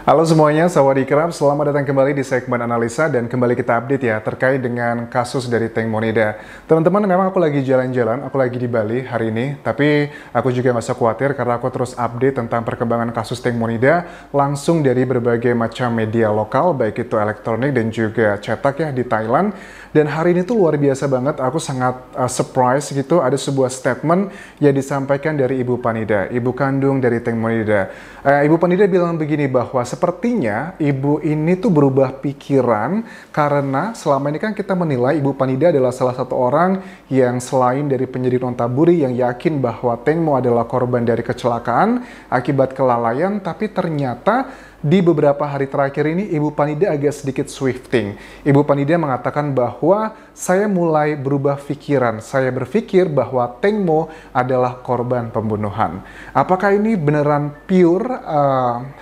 Halo semuanya, sawadee-krap, selamat datang kembali di segmen analisa dan kembali kita update ya terkait dengan kasus dari Tank Monida. Teman-teman, memang aku lagi jalan-jalan, aku lagi di Bali hari ini, tapi aku juga nggak usah khawatir karena aku terus update tentang perkembangan kasus Tank Monida langsung dari berbagai macam media lokal, baik itu elektronik dan juga cetak ya di Thailand. Dan hari ini tuh luar biasa banget, aku sangat surprise gitu, ada sebuah statement yang disampaikan dari Ibu Panida, ibu kandung dari Tank Monida. Ibu Panida bilang begini bahwa sepertinya ibu ini tuh berubah pikiran karena selama ini kan kita menilai Ibu Panida adalah salah satu orang yang selain dari penyidik Nontaburi yang yakin bahwa Teng Mo adalah korban dari kecelakaan akibat kelalaian, tapi ternyata di beberapa hari terakhir ini Ibu Panida agak sedikit swifting. Ibu Panida mengatakan bahwa saya mulai berubah pikiran. Saya berpikir bahwa Teng Mo adalah korban pembunuhan. Apakah ini beneran pure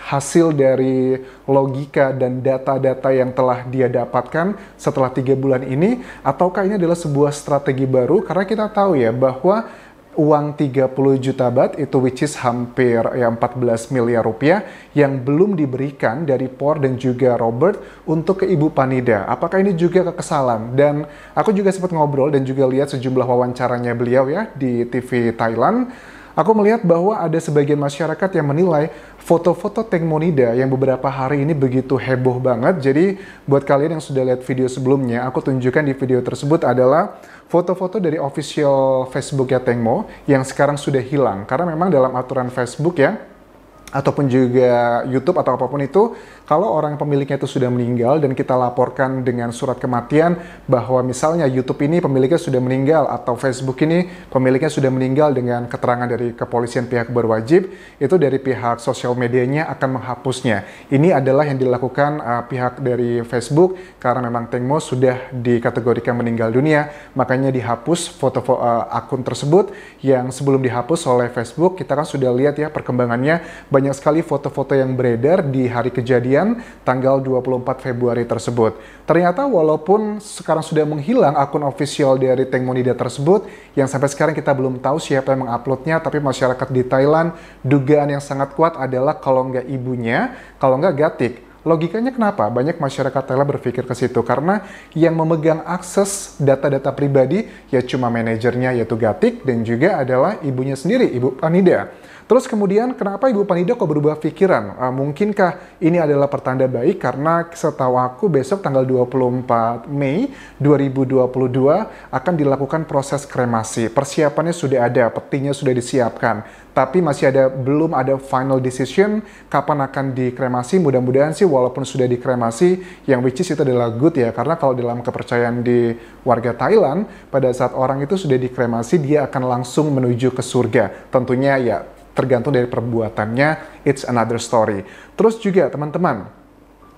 hasil dari logika dan data-data yang telah dia dapatkan setelah 3 bulan ini? Ataukah ini adalah sebuah strategi baru? Karena kita tahu ya bahwa uang 30 juta baht itu which is hampir ya 14 miliar rupiah yang belum diberikan dari Por dan juga Robert untuk ke Ibu Panida. Apakah ini juga kekesalan? Dan aku juga sempat ngobrol dan juga lihat sejumlah wawancaranya beliau ya di TV Thailand. Aku melihat bahwa ada sebagian masyarakat yang menilai foto-foto Tank Monida yang beberapa hari ini begitu heboh banget. Jadi buat kalian yang sudah lihat video sebelumnya, aku tunjukkan di video tersebut adalah foto-foto dari official Facebook ya Teng Mo yang sekarang sudah hilang. Karena memang dalam aturan Facebook ya, ataupun juga YouTube atau apapun itu, kalau orang pemiliknya itu sudah meninggal dan kita laporkan dengan surat kematian bahwa misalnya YouTube ini pemiliknya sudah meninggal atau Facebook ini pemiliknya sudah meninggal dengan keterangan dari kepolisian pihak berwajib, itu dari pihak sosial medianya akan menghapusnya. Ini adalah yang dilakukan pihak dari Facebook karena memang Teng Mo sudah dikategorikan meninggal dunia, makanya dihapus foto akun tersebut yang sebelum dihapus oleh Facebook. Kita kan sudah lihat ya perkembangannya, banyak sekali foto-foto yang beredar di hari kejadian tanggal 24 Februari tersebut. Ternyata walaupun sekarang sudah menghilang akun official dari Tank Monida tersebut, yang sampai sekarang kita belum tahu siapa yang menguploadnya, tapi masyarakat di Thailand, dugaan yang sangat kuat adalah kalau nggak ibunya, kalau nggak Gatik. Logikanya kenapa? Banyak masyarakat Thailand berpikir ke situ karena yang memegang akses data-data pribadi ya cuma manajernya yaitu Gatik dan juga adalah ibunya sendiri, Ibu Panida. Terus kemudian kenapa Ibu Panida kok berubah pikiran? Mungkinkah ini adalah pertanda baik karena setahu aku besok tanggal 24 Mei 2022 akan dilakukan proses kremasi. Persiapannya sudah ada, petinya sudah disiapkan. Tapi masih belum ada final decision kapan akan dikremasi. Mudah-mudahan sih walaupun sudah dikremasi, yang which is itu adalah good ya. Karena kalau dalam kepercayaan di warga Thailand, pada saat orang itu sudah dikremasi, dia akan langsung menuju ke surga. Tentunya ya tergantung dari perbuatannya, it's another story. Terus juga teman-teman,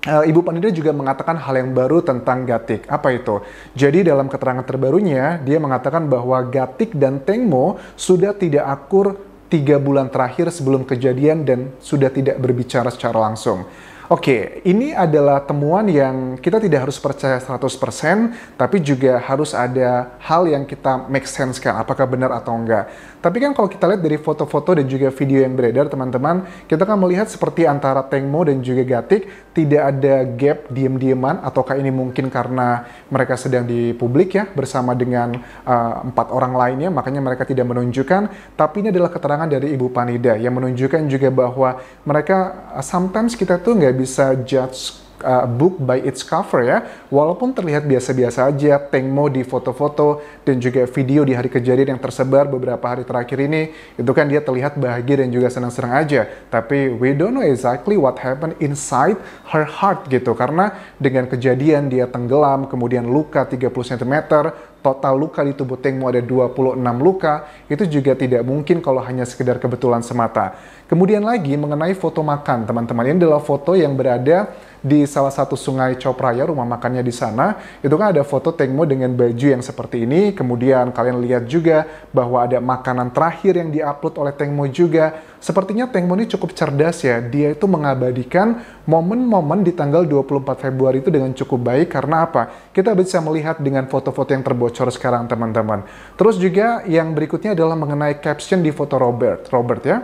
Ibu Panida juga mengatakan hal yang baru tentang Gatik. Apa itu? Jadi dalam keterangan terbarunya, dia mengatakan bahwa Gatik dan Teng Mo sudah tidak akur 3 bulan terakhir sebelum kejadian dan sudah tidak berbicara secara langsung. Oke, ini adalah temuan yang kita tidak harus percaya 100%, tapi juga harus ada hal yang kita make sense kan, apakah benar atau enggak. Tapi kan kalau kita lihat dari foto-foto dan juga video yang beredar, teman-teman, kita kan melihat seperti antara Teng Mo dan juga Gatik, tidak ada gap diem-dieman, ataukah ini mungkin karena mereka sedang di publik ya, bersama dengan 4 orang lainnya, makanya mereka tidak menunjukkan. Tapi ini adalah keterangan dari Ibu Panida, yang menunjukkan juga bahwa mereka, sometimes kita tuh nggak bisa judge book by its cover ya, walaupun terlihat biasa-biasa aja Teng Mo di foto-foto dan juga video di hari kejadian yang tersebar beberapa hari terakhir ini, itu kan dia terlihat bahagia dan juga senang-senang aja, tapi we don't know exactly what happened inside her heart gitu, karena dengan kejadian dia tenggelam, kemudian luka 30 cm, total luka di tubuh Teng Mo ada 26 luka, itu juga tidak mungkin kalau hanya sekedar kebetulan semata. Kemudian lagi mengenai foto makan, teman-teman, ini adalah foto yang berada di salah satu sungai Chao Phraya, rumah makannya di sana. Itu kan ada foto Teng Mo dengan baju yang seperti ini. Kemudian kalian lihat juga bahwa ada makanan terakhir yang diupload oleh Teng Mo juga. Sepertinya Teng Mo ini cukup cerdas ya. Dia itu mengabadikan momen-momen di tanggal 24 Februari itu dengan cukup baik. Karena apa? Kita bisa melihat dengan foto-foto yang terbocor sekarang, teman-teman. Terus juga yang berikutnya adalah mengenai caption di foto Robert ya.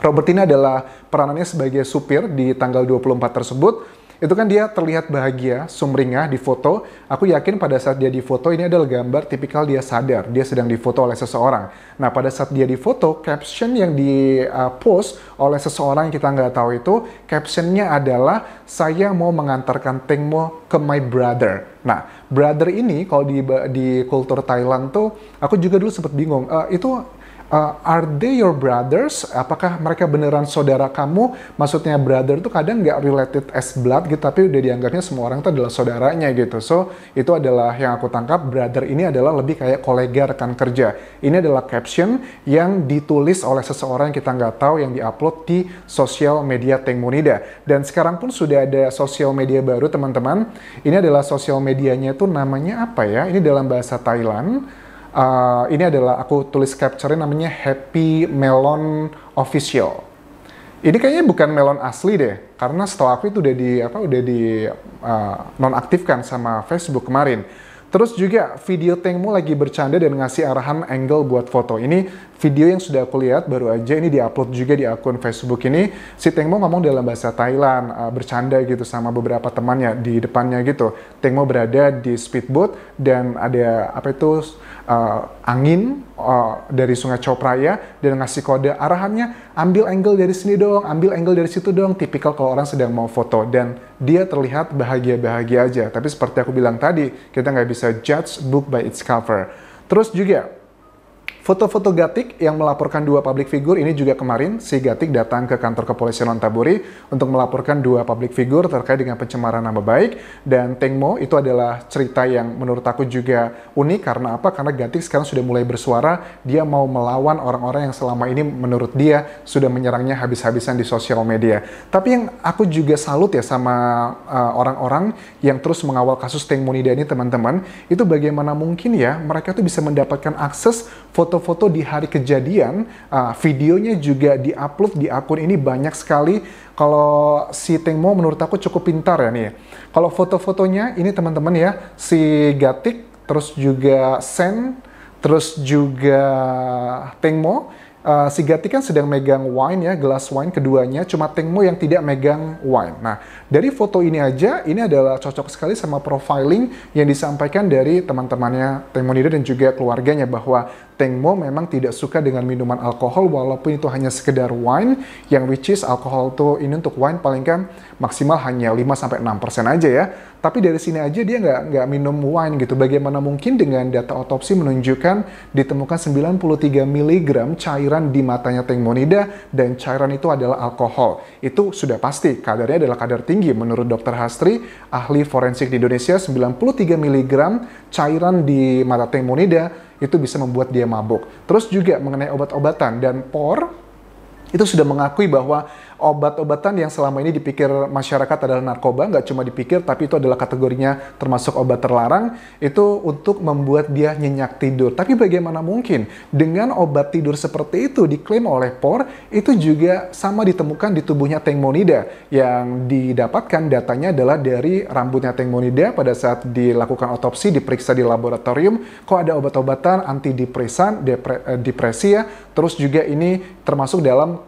Robert ini adalah peranannya sebagai supir di tanggal 24 tersebut. Itu kan dia terlihat bahagia, sumringah di foto. Aku yakin pada saat dia di foto ini adalah gambar tipikal dia sadar, dia sedang difoto oleh seseorang. Nah, pada saat dia difoto, caption yang di-post oleh seseorang yang kita nggak tahu itu, captionnya adalah, saya mau mengantarkan Teng Mo ke my brother. Nah, brother ini kalau di kultur Thailand tuh, aku juga dulu sempat bingung, are they your brothers? Apakah mereka beneran saudara kamu? Maksudnya brother itu kadang nggak related as blood gitu, tapi udah dianggapnya semua orang itu adalah saudaranya gitu. So, itu adalah yang aku tangkap, brother ini adalah lebih kayak kolega rekan kerja. Ini adalah caption yang ditulis oleh seseorang yang kita nggak tahu, yang diupload di sosial media Teng Monida. Dan sekarang pun sudah ada sosial media baru, teman-teman. Ini adalah sosial medianya itu namanya apa ya? Ini dalam bahasa Thailand. Ini adalah aku tulis capture namanya Happy Melon Official. Ini kayaknya bukan melon asli deh, karena setelah aku itu udah di nonaktifkan sama Facebook kemarin. Terus juga video Teng Mo lagi bercanda dan ngasih arahan angle buat foto. Ini video yang sudah aku lihat baru aja, ini diupload juga di akun Facebook ini. Si Teng Mo ngomong dalam bahasa Thailand, bercanda gitu sama beberapa temannya di depannya gitu. Teng Mo berada di speedboat dan ada angin dari Sungai Chao Phraya dan ngasih kode arahannya, ambil angle dari sini dong, ambil angle dari situ dong. Tipikal kalau orang sedang mau foto dan dia terlihat bahagia-bahagia aja. Tapi seperti aku bilang tadi, kita nggak bisa judge book by its cover. Terus juga foto-foto Gatik yang melaporkan dua public figure ini juga kemarin si Gatik datang ke kantor kepolisian Lontaburi untuk melaporkan dua public figure terkait dengan pencemaran nama baik. Dan Teng Mo itu adalah cerita yang menurut aku juga unik karena apa? Karena Gatik sekarang sudah mulai bersuara, dia mau melawan orang-orang yang selama ini menurut dia sudah menyerangnya habis-habisan di sosial media. Tapi yang aku juga salut ya sama orang-orang yang terus mengawal kasus Teng Monida ini, teman-teman, itu bagaimana mungkin ya mereka tuh bisa mendapatkan akses foto-foto di hari kejadian, videonya juga di-upload di akun ini banyak sekali. Kalau si Teng Mo menurut aku cukup pintar ya nih. Kalau foto-fotonya ini teman-teman ya, si Gatik, terus juga Sen, terus juga Teng Mo. Si Gatik kan sedang megang wine ya, gelas wine keduanya, cuma Teng Mo yang tidak megang wine. Nah, dari foto ini aja, ini adalah cocok sekali sama profiling yang disampaikan dari teman-temannya Teng Monida dan juga keluarganya bahwa Teng Mo memang tidak suka dengan minuman alkohol walaupun itu hanya sekedar wine, yang which is alkohol tuh ini untuk wine paling kan maksimal hanya 5-6% aja ya. Tapi dari sini aja dia nggak minum wine gitu. Bagaimana mungkin dengan data otopsi menunjukkan ditemukan 93 mg cairan di matanya Teng Monida dan cairan itu adalah alkohol. Itu sudah pasti kadarnya adalah kadar tinggi menurut Dr. Hastri, ahli forensik di Indonesia. 93 mg cairan di mata Teng Monida itu bisa membuat dia mabuk. Terus juga mengenai obat-obatan dan POR itu sudah mengakui bahwa obat-obatan yang selama ini dipikir masyarakat adalah narkoba, nggak cuma dipikir, tapi itu adalah kategorinya termasuk obat terlarang, itu untuk membuat dia nyenyak tidur. Tapi bagaimana mungkin dengan obat tidur seperti itu diklaim oleh POR, itu juga sama ditemukan di tubuhnya Teng Monida. Yang didapatkan datanya adalah dari rambutnya Teng Monida pada saat dilakukan otopsi, diperiksa di laboratorium, kok ada obat-obatan antidepresan, depresi ya, terus juga ini termasuk dalam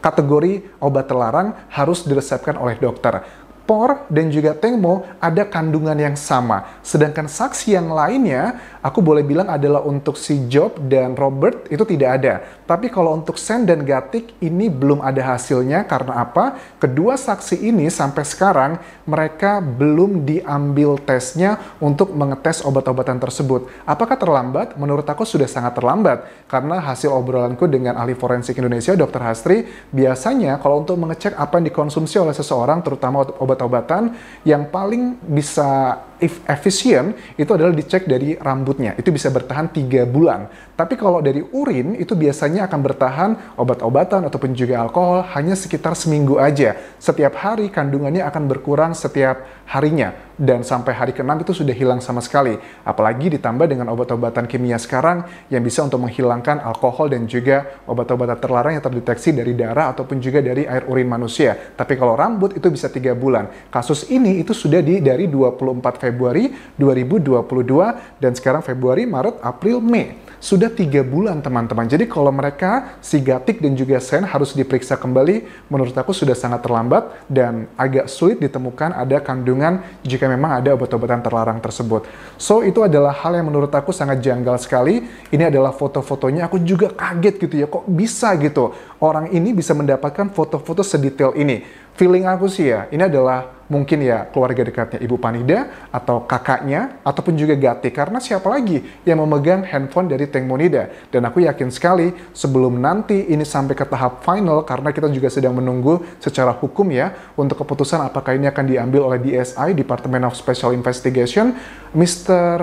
kategori obat terlarang harus diresepkan oleh dokter. POR dan juga Teng Mo ada kandungan yang sama. Sedangkan saksi yang lainnya, aku boleh bilang adalah untuk si Job dan Robert itu tidak ada. Tapi kalau untuk Sen dan Gatik ini belum ada hasilnya karena apa? Kedua saksi ini sampai sekarang mereka belum diambil tesnya untuk mengetes obat-obatan tersebut. Apakah terlambat? Menurut aku sudah sangat terlambat. Karena hasil obrolanku dengan ahli forensik Indonesia, Dr. Hastri, biasanya kalau untuk mengecek apa yang dikonsumsi oleh seseorang, terutama obat-obatan, yang paling bisa efisien itu adalah dicek dari rambutnya. Itu bisa bertahan 3 bulan. Tapi kalau dari urin itu biasanya akan bertahan obat-obatan ataupun juga alkohol hanya sekitar seminggu aja. Setiap hari kandungannya akan berkurang setiap harinya. Dan sampai hari ke-6 itu sudah hilang sama sekali. Apalagi ditambah dengan obat-obatan kimia sekarang yang bisa untuk menghilangkan alkohol dan juga obat-obatan terlarang yang terdeteksi dari darah ataupun juga dari air urin manusia. Tapi kalau rambut itu bisa 3 bulan. Kasus ini itu sudah dari 24 Februari Februari 2022 dan sekarang Februari, Maret, April, Mei. Sudah 3 bulan teman-teman. Jadi kalau mereka, si Gatik dan juga Sen harus diperiksa kembali, menurut aku sudah sangat terlambat dan agak sulit ditemukan ada kandungan jika memang ada obat-obatan terlarang tersebut. So, itu adalah hal yang menurut aku sangat janggal sekali. Ini adalah foto-fotonya, aku juga kaget gitu ya, kok bisa gitu. Orang ini bisa mendapatkan foto-foto sedetail ini. Feeling aku sih ya, ini adalah mungkin ya keluarga dekatnya Ibu Panida atau kakaknya ataupun juga Gatik, karena siapa lagi yang memegang handphone dari Teng Monida. Dan aku yakin sekali sebelum nanti ini sampai ke tahap final, karena kita juga sedang menunggu secara hukum ya untuk keputusan apakah ini akan diambil oleh DSI, Department of Special Investigation, Mr.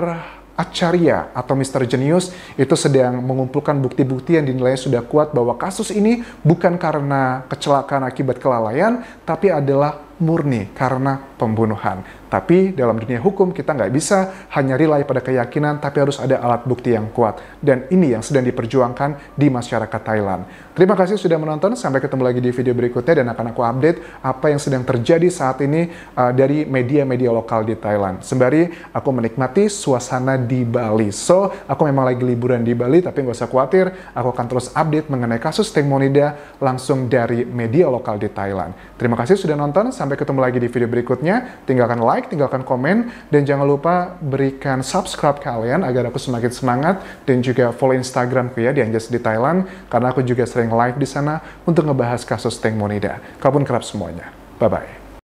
Acharya atau Mr. Genius itu sedang mengumpulkan bukti-bukti yang dinilai sudah kuat bahwa kasus ini bukan karena kecelakaan akibat kelalaian, tapi adalah murni karena pembunuhan. Tapi dalam dunia hukum kita nggak bisa hanya rely pada keyakinan, tapi harus ada alat bukti yang kuat. Dan ini yang sedang diperjuangkan di masyarakat Thailand. Terima kasih sudah menonton, sampai ketemu lagi di video berikutnya dan akan aku update apa yang sedang terjadi saat ini dari media-media lokal di Thailand. Sembari aku menikmati suasana di Bali. So, aku memang lagi liburan di Bali, tapi nggak usah khawatir, aku akan terus update mengenai kasus Teng Monida langsung dari media lokal di Thailand. Terima kasih sudah nonton, sampai ketemu lagi di video berikutnya. Tinggalkan like, tinggalkan komen, dan jangan lupa berikan subscribe kalian agar aku semakin semangat, dan juga follow Instagramku ya di Anjas di Thailand, karena aku juga sering live di sana untuk ngebahas kasus Teng Monida. Kabun kerap semuanya. Bye-bye.